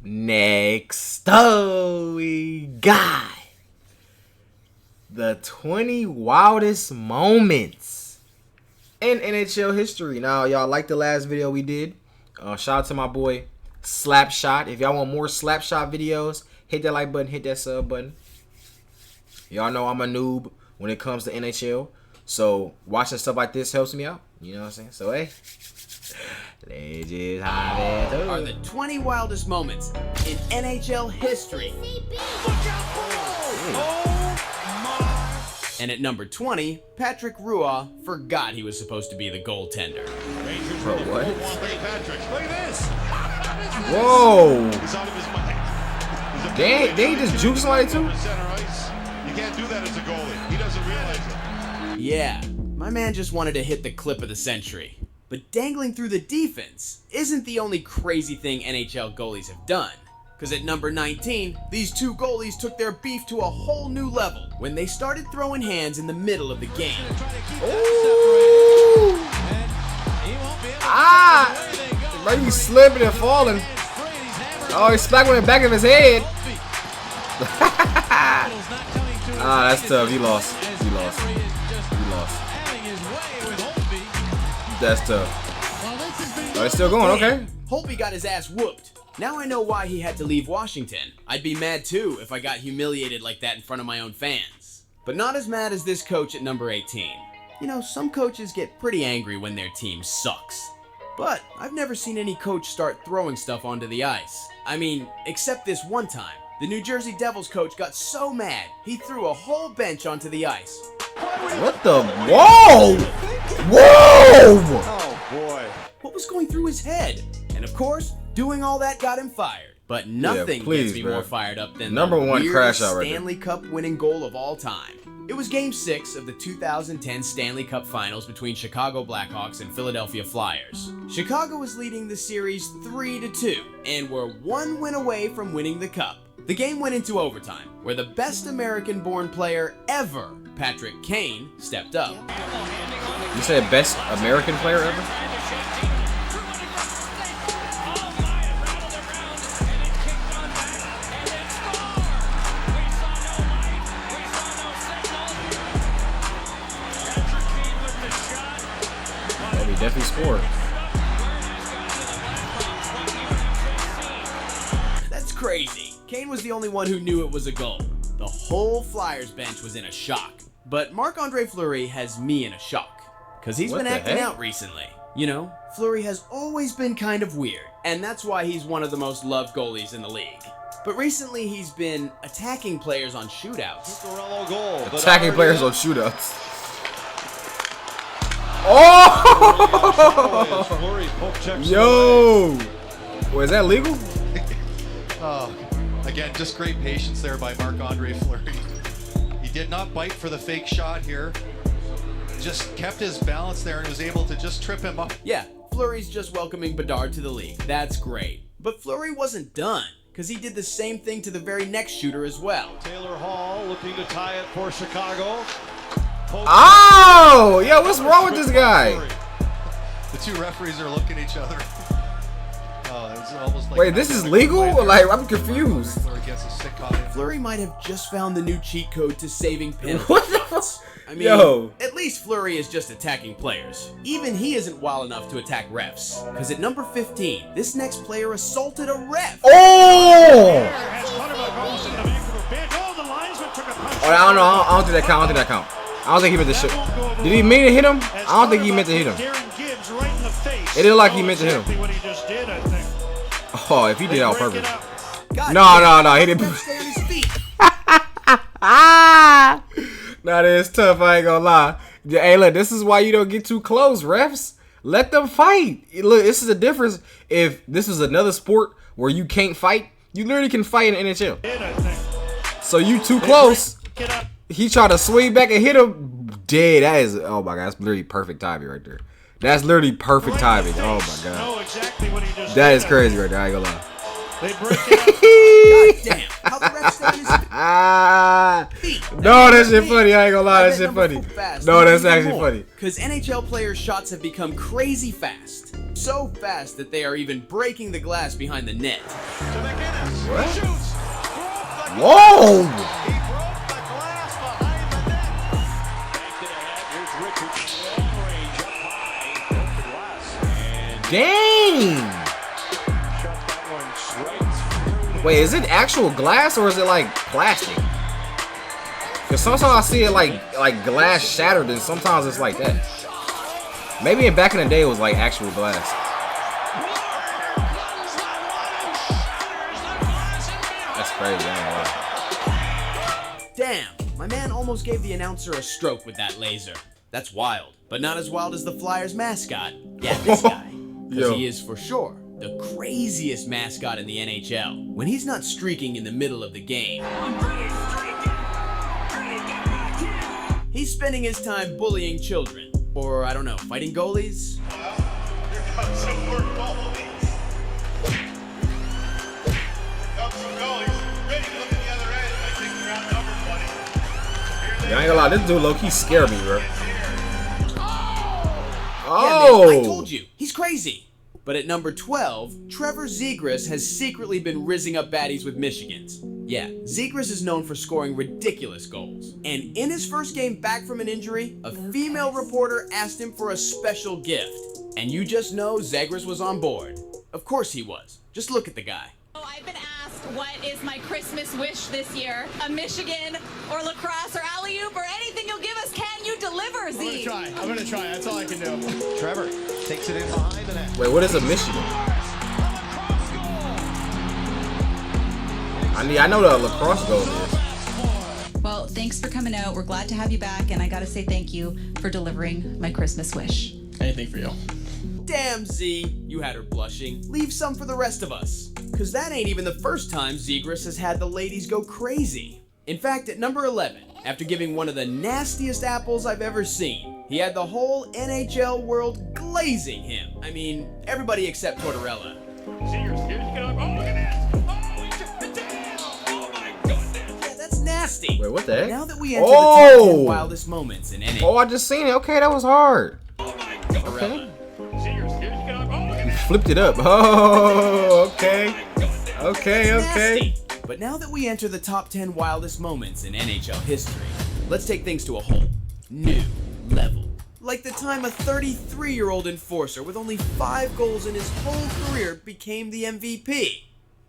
Next up, we got the 20 wildest moments in NHL history. Now, y'all like the last video we did. Shout out to my boy Slapshot. If y'all want more Slapshot videos, hit that like button, hit that sub button. Y'all know I'm a noob when it comes to NHL. So watching stuff like this helps me out. You know what I'm saying? So hey, let's just have it. Are the 20 wildest moments in NHL history. And at number 20, Patrick Roy forgot he was supposed to be the goaltender. Bro, what? Patrick, look at this. Whoa. He's out of his mind. They just juke somebody too? You can't do that as a goalie. He doesn't realize it. Yeah, my man just wanted to hit the clip of the century. But dangling through the defense isn't the only crazy thing NHL goalies have done. Because at number 19, these two goalies took their beef to a whole new level when they started throwing hands in the middle of the game. Ooh. Ah! Bro, he's slipping and falling. Oh, he's smacking the back of his head. Ah, that's tough. He lost. He lost. He lost. That's tough. Oh, it's still going. Okay. Holtby got his ass whooped. Now I know why he had to leave Washington. I'd be mad too if I got humiliated like that in front of my own fans. But not as mad as this coach at number 18. You know, some coaches get pretty angry when their team sucks. But I've never seen any coach start throwing stuff onto the ice. I mean, except this one time. The New Jersey Devils coach got so mad, he threw a whole bench onto the ice. What the? Whoa! Whoa! Oh, boy. What was going through his head? And of course, doing all that got him fired. But nothing gets me more fired up than number the one crash out right Stanley Cup winning goal of all time. It was Game 6 of the 2010 Stanley Cup Finals between Chicago Blackhawks and Philadelphia Flyers. Chicago was leading the series 3-2 and were one win away from winning the cup. The game went into overtime, where the best American-born player ever, Patrick Kane, stepped up. You said best American player ever? Oh, he definitely scored. That's crazy. Kane was the only one who knew it was a goal. The whole Flyers bench was in a shock. But Marc-Andre Fleury has me in a shock. Because he's been acting out recently. You know, Fleury has always been kind of weird. And that's why he's one of the most loved goalies in the league. But recently he's been attacking players on shootouts. Attacking players on shootouts. Oh! Yo! Well, is that legal? Oh, again, just great patience there by Marc-Andre Fleury. He did not bite for the fake shot here. Just kept his balance there and was able to just trip him up. Yeah, Fleury's just welcoming Bedard to the league. That's great. But Fleury wasn't done, because he did the same thing to the very next shooter as well. Taylor Hall looking to tie it for Chicago. Oh! Yo, what's wrong with this guy? The two referees are looking at each other. It's almost like wait, this is legal? Like, I'm confused. Fleury might have just found the new cheat code to saving penalties. What the fuck? I mean, Yo. At least Fleury is just attacking players. Even he isn't wild enough to attack refs. Because at number 15, this next player assaulted a ref. Oh! Oh, I don't know. I don't think that count. I don't think that count. I don't think he meant to shoot. Did he mean to hit him? I don't think he meant to hit him. It looked like he meant to hit him. Oh, if he did it on purpose. No, he didn't. Nah, that's tough. I ain't gonna lie. Hey, look, this is why you don't get too close, refs. Let them fight. Look, this is a difference. If this is another sport where you can't fight, you literally can fight in the NHL. So you too close. He tried to swing back and hit him. Dead. That is, oh my god, that's literally perfect timing right there. That's literally perfect timing. Oh my god. That is crazy right there. I ain't gonna lie. God damn. How the ref stayed in his feet? No, that shit funny. I ain't gonna lie. That shit funny. No, that's actually funny. Because NHL players' shots have become crazy fast. So fast that they are even breaking the glass behind the net. What? Shoots. Whoa! He broke the glass behind the net. Back to the head. Here's Richards. Long range up high. Broke the glass. And Dang! shut that one straight through. Wait, is it actual glass or is it like plastic? Because sometimes I see it like glass shattered, and sometimes it's like that. Maybe back in the day it was like actual glass. That's crazy. I don't know. Damn, my man almost gave the announcer a stroke with that laser. That's wild, but not as wild as the Flyers mascot. Yeah, this guy. Because Yo. he is for sure the craziest mascot in the NHL. When he's not streaking in the middle of the game, he's spending his time bullying children. Or, I don't know, fighting goalies? Here comes some more goalies. Here comes some goalies. Ready to look at the other end by taking around number 20. Yeah, I ain't gonna lie, this dude low-key scared me, bro. Yeah, Oh! man, I told you, he's crazy. But at number 12, Trevor Zegras has secretly been rizzing up baddies with Michigans. Yeah, Zegras is known for scoring ridiculous goals. And in his first game back from an injury, a female reporter asked him for a special gift. And you just know Zegras was on board. Of course he was. Just look at the guy. Oh, I've been asked what is my Christmas wish this year? A Michigan or lacrosse or alley-oop or anything you'll give us. Can you deliver, Z? I'm gonna try. That's all I can do. Trevor takes it in behind the net. Wait, what is a Michigan? I know the lacrosse goal is. Well, thanks for coming out. We're glad to have you back, and I gotta say thank you for delivering my Christmas wish. Anything for you. Damn, Z, you had her blushing. Leave some for the rest of us. Cause that ain't even the first time Zegras has had the ladies go crazy. In fact, at number 11, after giving one of the nastiest apples I've ever seen, he had the whole NHL world glazing him. I mean, everybody except Tortorella. Sears, here's the gun. Oh, look at this. Oh, he took the down. Oh, my goodness. Yeah, that's nasty. Wait, what the heck? Now that we enter the top 10 Oh! wildest moments in NHL. Oh, I just seen it. Okay, that was hard. Tortorella. Sears, here's the gun. Oh, look at this. Flipped it up. Oh, okay. Okay, It's okay. nasty. But now that we enter the top 10 wildest moments in NHL history, let's take things to a whole new level. Like the time a 33-year-old enforcer with only 5 goals in his whole career became the MVP.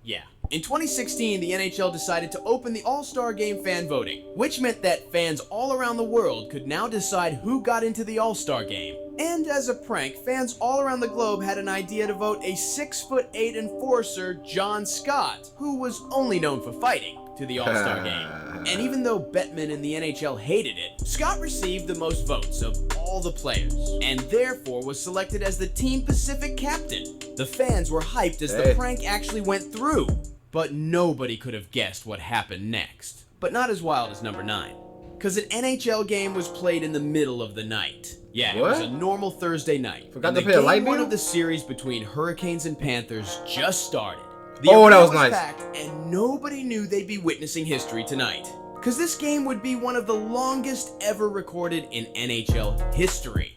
Yeah. In 2016, the NHL decided to open the All-Star Game fan voting, which meant that fans all around the world could now decide who got into the All-Star Game. And as a prank, fans all around the globe had an idea to vote a 6'8" enforcer, John Scott, who was only known for fighting, to the All-Star Game. And even though Bettman and the NHL hated it, Scott received the most votes of all the players, and therefore was selected as the Team Pacific captain. The fans were hyped as the prank actually went through, but nobody could have guessed what happened next. But not as wild as number 9. Cause an NHL game was played in the middle of the night. Yeah, it was What? a normal Thursday night. Forgot And to the pay a light game one bill? of the series between Hurricanes and Panthers just started. Oh, that arena was nice. packed, and nobody knew they'd be witnessing history tonight. Cause this game would be one of the longest ever recorded in NHL history.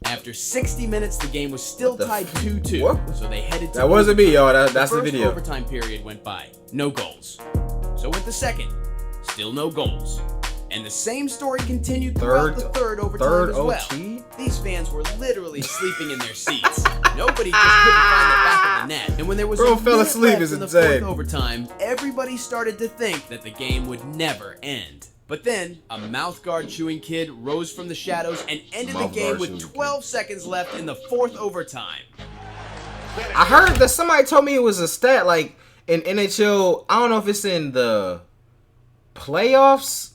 After 60 minutes, the game was still tied 2-2, What? so they headed to That wasn't me, y'all. That's the first video. overtime period went by, no goals. So went the second, still no goals. And the same story continued throughout the third overtime as well. OT? These fans were literally sleeping in their seats. Nobody just couldn't find the back of the net. And when there was Bro a fell minute asleep, left it's in the insane. fourth overtime, everybody started to think that the game would never end. But then, a mouthguard chewing kid rose from the shadows and ended the game Mouthguard with chewing 12 seconds left in the fourth overtime. I heard that somebody told me it was a stat like in NHL. I don't know if it's in the playoffs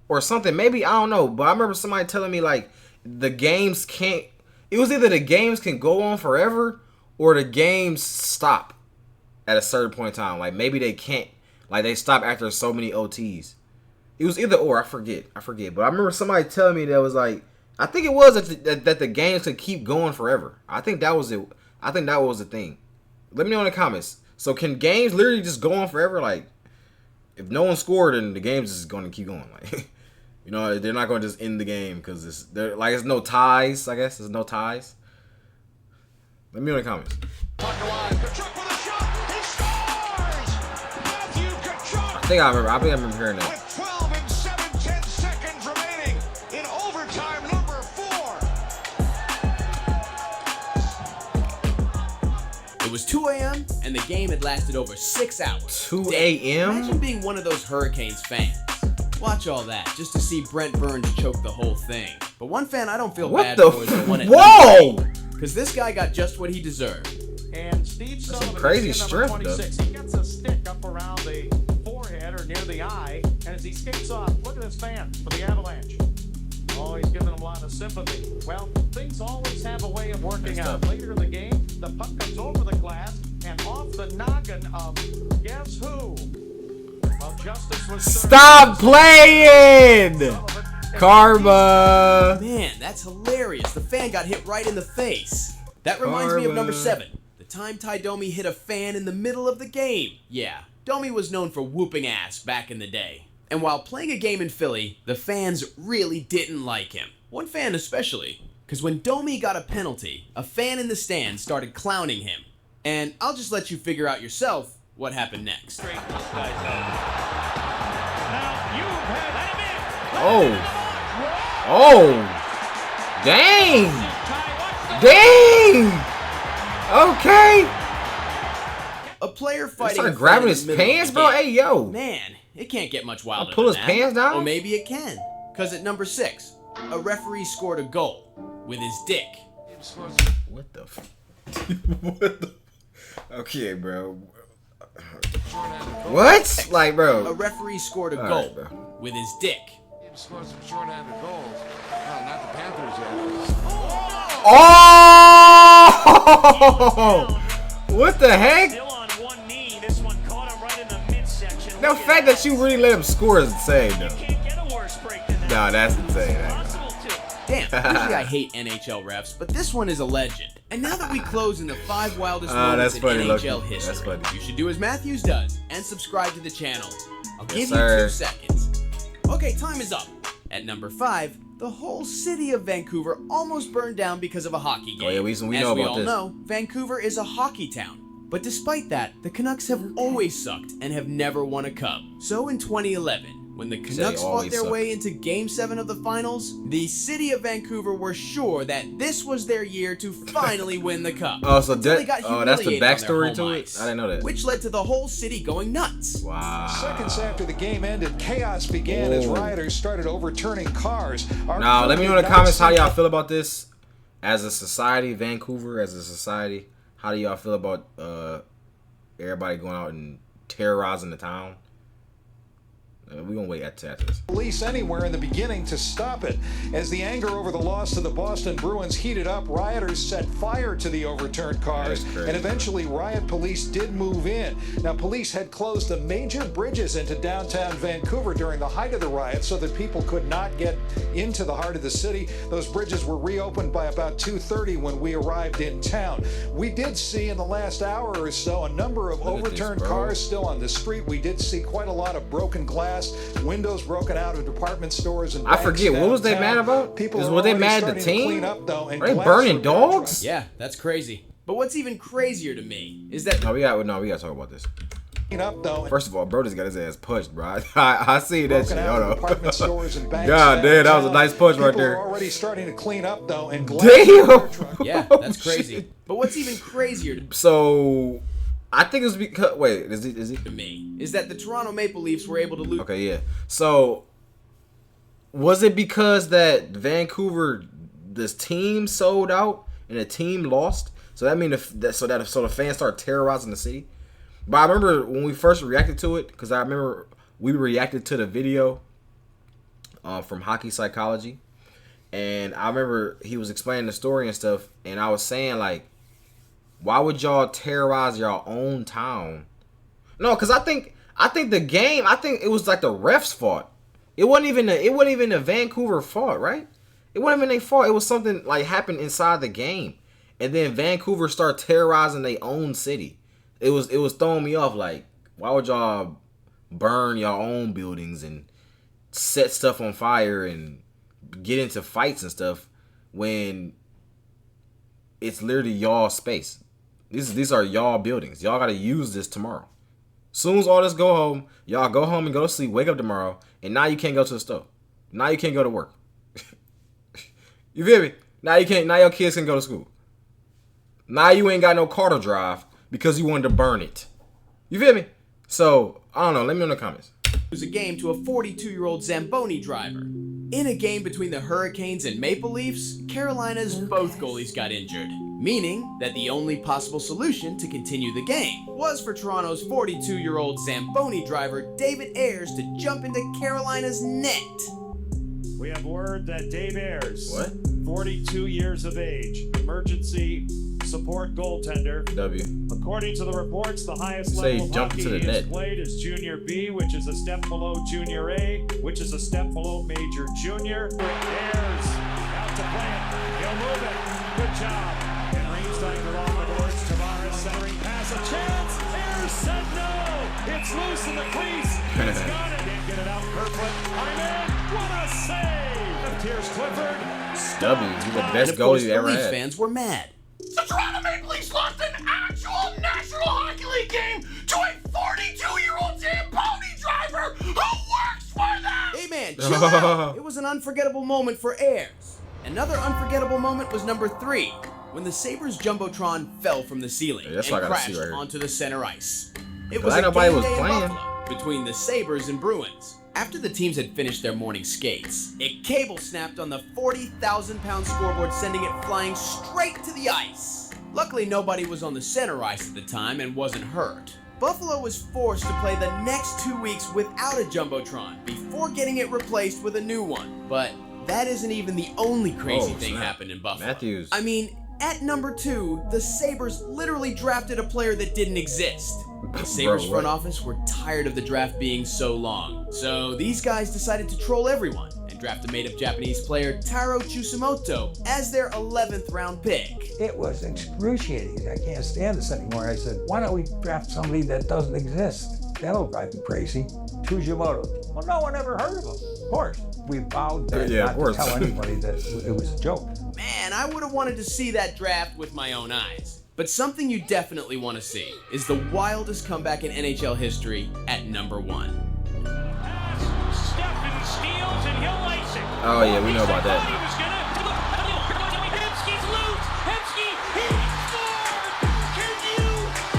or something. Maybe, I don't know. But I remember somebody telling me like the games can't. It was either the games can go on forever or the games stop at a certain point in time. Like maybe they can't. Like they stop after so many OTs. It was either or. I forget. But I remember somebody telling me that was like, I think it was that the games could keep going forever. I think that was it. I think that was the thing. Let me know in the comments. So can games literally just go on forever? Like, if no one scored, then the game's just going to keep going. Like, you know, they're not going to just end the game because it's no ties. I guess there's no ties. Let me know in the comments. I think I remember hearing that. With 12 and 7/10 seconds remaining in overtime number 4. It was 2 a.m. and the game had lasted over 6 hours. 2 a.m.? Imagine being one of those Hurricanes fans. Watch all that just to see Brent Burns choke the whole thing. But one fan I don't feel bad for is the one at Whoa! Because this guy got just what he deserved. And Steve That's some Sullivan, crazy number strength, 26, he gets a stick up around the forehead or near the eye, and as he skates off, look at this fan for the Avalanche. Oh, he's giving them a lot of sympathy. Well, things always have a way of working out. Later in the game, the puck comes over the glass and off the noggin of guess who? Well, justice was served. Stop playing! Karma. Man, that's hilarious. The fan got hit right in the face. That reminds me of number 7. The time Ty Domi hit a fan in the middle of the game. Yeah, Domi was known for whooping ass back in the day. And while playing a game in Philly, the fans really didn't like him. One fan especially. Because when Domi got a penalty, a fan in the stands started clowning him. And I'll just let you figure out yourself what happened next. Oh. Oh. Dang. Dang. Okay. A player fighting. Started a fan grabbing in his the middle of pants, the bro. game. Hey, yo. Man, it can't get much wilder. Pull than his that. pants down? Or maybe it can. Because at number 6, a referee scored a goal with his dick. What the what the okay, bro. What? Like, A bro. referee scored a All goal right, bro. with his dick. Scored some shorthanded goals. Well, not the Panthers yet. Oh! What the heck? Still on one knee. This one caught him right in the midsection. The fact that you really let him score is insane, though. Can't get a worse break than that. Nah, that's insane. Possible to. Damn, usually I hate NHL refs, but this one is a legend. And now that we close in the 5 wildest moments that's in funny, NHL Lucky. history, That's funny. you should do as Matthews does and subscribe to the channel. I'll give sir. you 2 seconds. Okay, time is up. At number 5, the whole city of Vancouver almost burned down because of a hockey game. Oh, yeah, we As know we about all this. know, Vancouver is a hockey town. But despite that, the Canucks have always sucked and have never won a cup. So in 2011, when the Canucks fought always their suck. way into Game 7 of the finals, the city of Vancouver were sure that this was their year to finally win the cup. Oh, so Until that- they got oh, that's the humiliated on their backstory home to it? ice, I didn't know that. Which led to the whole city going nuts. Wow. Seconds after the game ended, chaos began as rioters started overturning cars. Now, let me know in the comments how y'all feel about this. As a society, Vancouver, as a society, how do y'all feel about everybody going out and terrorizing the town? We're going to wait after this. Police anywhere in the beginning to stop it. As the anger over the loss to the Boston Bruins heated up, rioters set fire to the overturned cars, That's crazy, and eventually riot police did move in. Now, police had closed the major bridges into downtown Vancouver during the height of the riot so that people could not get into the heart of the city. Those bridges were reopened by about 2:30 when we arrived in town. We did see in the last hour or so a number of Look at this, overturned bro. cars still on the street. We did see quite a lot of broken glass, windows broken out of department stores and I banks forget, what was they downtown. mad about? People Is are what they already mad at the starting to team? clean up, though, and Are they glass burning from dogs? Yeah, that's crazy. But what's even crazier to me is that No, we got to talk about this. clean up, though, and First of all, bro just got his ass punched, bro. I see that broken shit. out Hold of department on. stores and banks God damn, that was a downtown. nice punch right People there. are already starting to clean up, though, and glass Damn. yeah, Oh, that's crazy. shit. But what's even crazier So, I think it was because wait, is he? to me is that the Toronto Maple Leafs were able to lose. Okay, yeah. So, was it because that Vancouver, this team sold out and the team lost? So that mean so the fans started terrorizing the city. But I remember when we first reacted to it, because I remember we reacted to the video from Hockey Psychology, and I remember he was explaining the story and stuff, and I was saying like, why would y'all terrorize your own town? No, because I think the game, I think it was like the refs' fault. It wasn't even the Vancouver fault, right? It wasn't even their fault. It was something like happened inside the game, and then Vancouver started terrorizing their own city. It was throwing me off. Like, why would y'all burn your own buildings and set stuff on fire and get into fights and stuff when it's literally y'all space. These are y'all buildings. Y'all gotta use this tomorrow. Soon as all this go home, y'all go home and go to sleep, wake up tomorrow, and now you can't go to the store. Now you can't go to work. You feel me? Now you can't. Now your kids can go to school. Now you ain't got no car to drive because you wanted to burn it. You feel me? So I don't know. Let me know in the comments. Lose a game to a 42-year-old Zamboni driver. In a game between the Hurricanes and Maple Leafs, Carolina's both goalies got injured, meaning that the only possible solution to continue the game was for Toronto's 42-year-old Zamboni driver David Ayres to jump into Carolina's net. We have word that Dave Ayres, What? 42 years of age, emergency support goaltender. W. According to the reports, the highest Say level of jump hockey to the he has net. played is Junior B, which is a step below Junior A, which is a step below Major Junior. Ayres out to play it. He'll move it. Good job. And Reinsteiger on the boards. Tavares centering pass. A chance. Ayres said no. It's loose in the crease. He's got it. Can't get it out. Kerfoot. I'm in. What a save. Here's Clifford. W. He's the And best of course, goalie you the ever Leafs had. fans were mad. The Toronto Maple Leafs lost an actual National Hockey League game to a 42-year-old Zamboni driver who works for them! Hey man, chill out. It was an unforgettable moment for Ayres. Another unforgettable moment was number 3, when the Sabres Jumbotron fell from the ceiling That's and what I gotta see crashed right here. onto the center ice. It But was ain't a nobody game was day in playing. Buffalo between the Sabres and Bruins. After the teams had finished their morning skates, a cable snapped on the 40,000-pound scoreboard, sending it flying straight to the ice. Luckily, nobody was on the center ice at the time and wasn't hurt. Buffalo was forced to play the next 2 weeks without a Jumbotron before getting it replaced with a new one. But that isn't even the only crazy thing snap. happened in Buffalo. Matthews. I mean, at number 2, the Sabres literally drafted a player that didn't exist. The Sabres Bro, front what? office were tired of the draft being so long. So these guys decided to troll everyone and draft a made-up Japanese player, Taro Chusimoto, as their 11th round pick. It was excruciating. I can't stand this anymore. I said, why don't we draft somebody that doesn't exist? That'll drive me crazy. Chusimoto. Well, no one ever heard of him. Of course. We vowed Yeah, not of course. to tell anybody that it was a joke. Man, I would have wanted to see that draft with my own eyes. But something you definitely want to see is the wildest comeback in NHL history at number 1. Steffen steals and he'll ice it. Oh yeah, we know about that. He was gonna. Hemsky's loose. Hemsky, he scored. Can you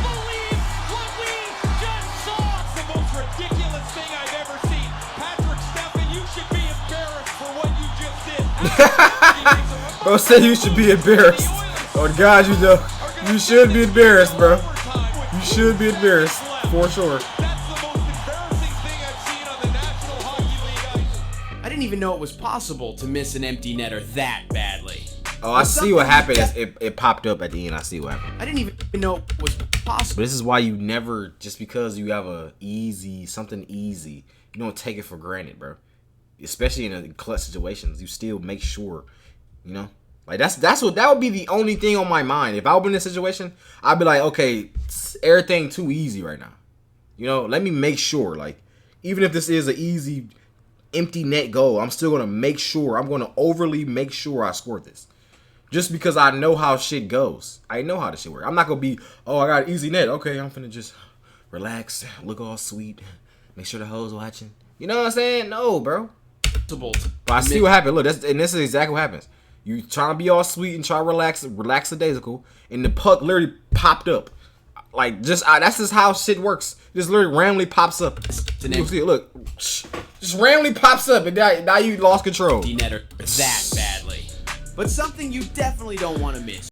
believe what we just saw? It's the most ridiculous thing I've ever seen. Patrick Steffen, you should be embarrassed for what you just did. Bro said you should be embarrassed. Oh God, you know. You should be embarrassed, bro. You should be embarrassed, for sure. That's the most embarrassing thing I've seen on the National Hockey League ice. I didn't even know it was possible to miss an empty netter that badly. Oh, I see what happened. It popped up at the end. I see what happened. I didn't even know it was possible. But this is why you never, just because you have something easy, you don't take it for granted, bro. Especially in a clutch situations, you still make sure, you know. Like that would be the only thing on my mind. If I were in this situation, I'd be like, okay, everything too easy right now. You know, let me make sure. Like, even if this is an easy, empty net goal, I'm still gonna make sure. I'm gonna overly make sure I score this, just because I know how shit goes. I know how this shit works. I'm not gonna be, oh, I got an easy net. Okay, I'm finna just relax, look all sweet, make sure the hoes watching. You know what I'm saying? No, bro. But I see what happened. Look, this is exactly what happens. You trying to be all sweet and try to relax the daisical, and the puck literally popped up. Like, that's just how shit works. Just literally randomly pops up. You see it, look. Just randomly pops up, and now you lost control. Netter that badly. But something you definitely don't want to miss.